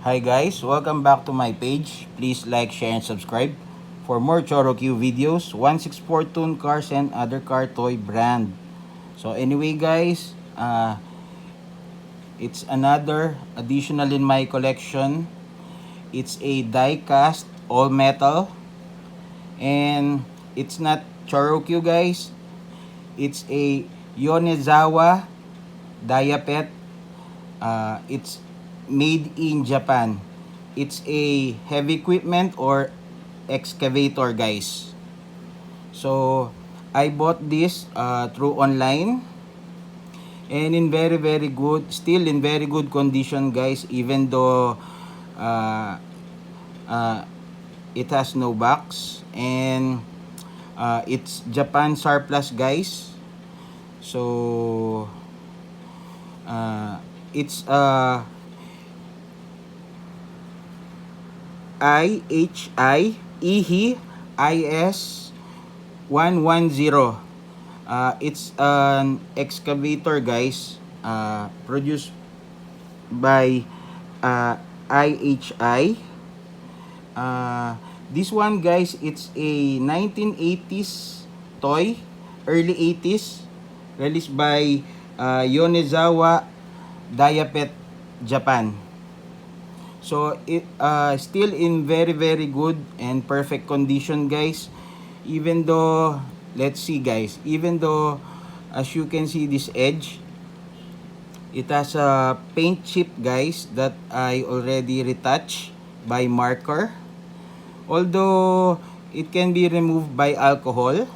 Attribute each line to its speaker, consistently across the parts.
Speaker 1: Hi guys, welcome back to my page. Please like, share, and subscribe for more Chorokyu videos, 164 tune cars and other car toy brand. So anyway guys, it's another additional in my collection. It's a die cast all metal, and it's not Chorokyu guys. It's a Yonezawa Diapet. It's made in Japan. It's a heavy equipment or excavator guys. So I bought this through online, and in very good, still in very good condition guys, even though uh, uh, it has no box, and it's Japan surplus guys. So it's IHI Is-110. It's an excavator guys, produced by IHI. This one guys, it's a 1980s toy, early 80s, released by Yonezawa Diapet, Japan. So it still in very good and perfect condition guys, even though, let's see guys, even though as you can see this edge, it has a paint chip guys that I already retouched by marker, although it can be removed by alcohol.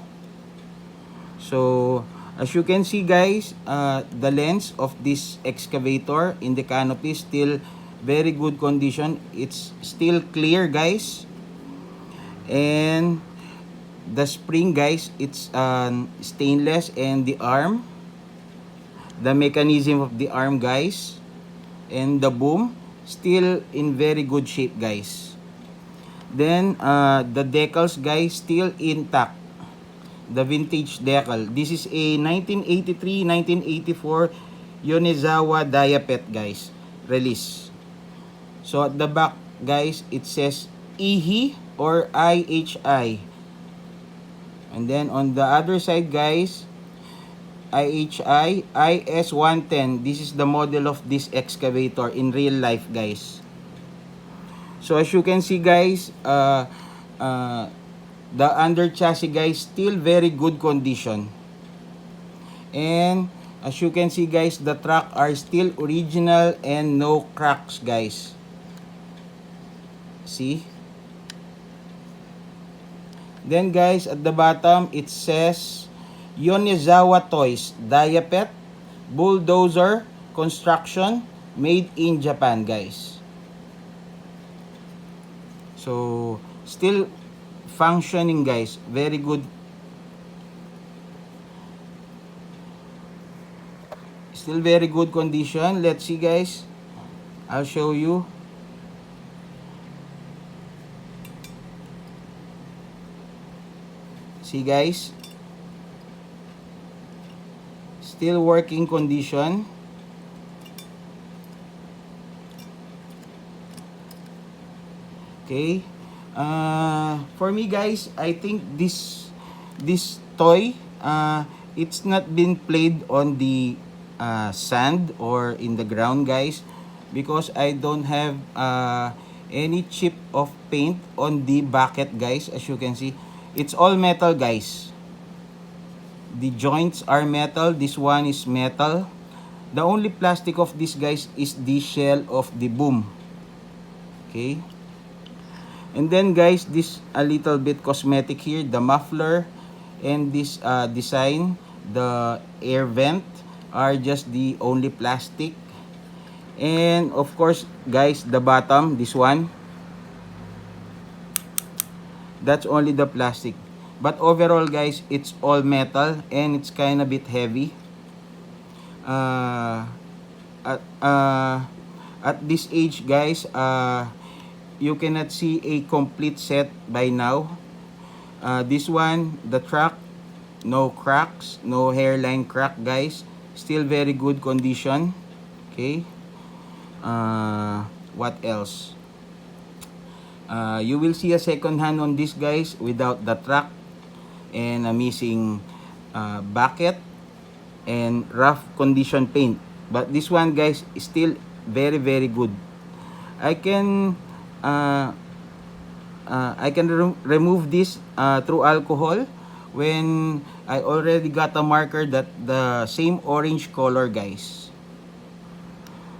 Speaker 1: So as you can see guys, the lens of this excavator in the canopy is still very good condition. It's still clear guys, and the spring guys, it's stainless, and the arm, the mechanism of the arm guys, and the boom still in very good shape guys. Then the decals guys still intact, the vintage decal. This is a 1983-1984 Yonezawa Diapet guys release. So at the back guys, it says IHI or IHI. And then on the other side guys, IHI Is-110. This is the model of this excavator in real life guys. So as you can see guys, the under chassis guys still very good condition. And as you can see guys, the track are still original and no cracks guys. See? Then guys, at the bottom it says Yonezawa Toys Diapet Bulldozer Construction, made in Japan guys. So still functioning guys, very good, still very good condition. Let's see guys, I'll show you. See guys, still working condition. Okay, for me guys, I think this toy, it's not been played on the sand or in the ground guys, because I don't have any chip of paint on the bucket guys. As you can see, it's all metal guys. The joints are metal. This one is metal. The only plastic of this guys is the shell of the boom. Okay. And then guys, this a little bit cosmetic here, the muffler and this design, the air vent are just the only plastic. And of course guys, the bottom, this one, that's only the plastic. But overall guys, it's all metal and it's kind of bit heavy. At this age guys, you cannot see a complete set by now. This one, the track, no cracks, no hairline crack guys, still very good condition. Okay, what else? You will see a second hand on this, guys, without the track and a missing bucket and rough condition paint. But this one, guys, is still very very good. I can uh, remove this through alcohol when I already got a marker that the same orange color, guys.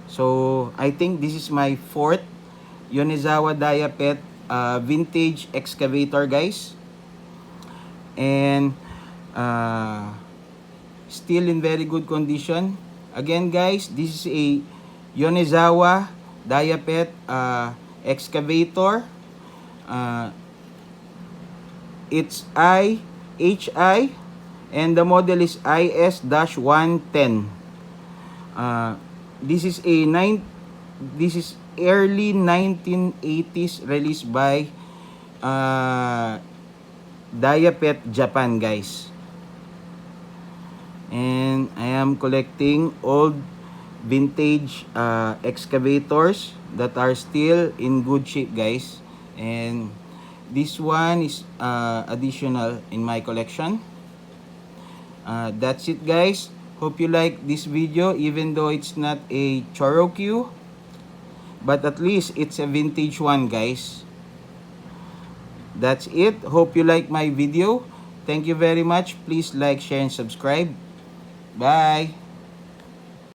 Speaker 1: So I think this is my fourth Yonezawa Diapet vintage excavator, guys, and still in very good condition. Again, guys, this is a Yonezawa Diapet excavator. It's IHI and the model is Is-110. This is early 1980s released by Diapet Japan, guys. And I am collecting old vintage excavators that are still in good shape, guys. And this one is additional in my collection. That's it, guys. Hope you like this video, even though it's not a Cherokee, but at least it's a vintage one, guys. That's it. Hope you like my video. Thank you very much. Please like, share, and subscribe. Bye.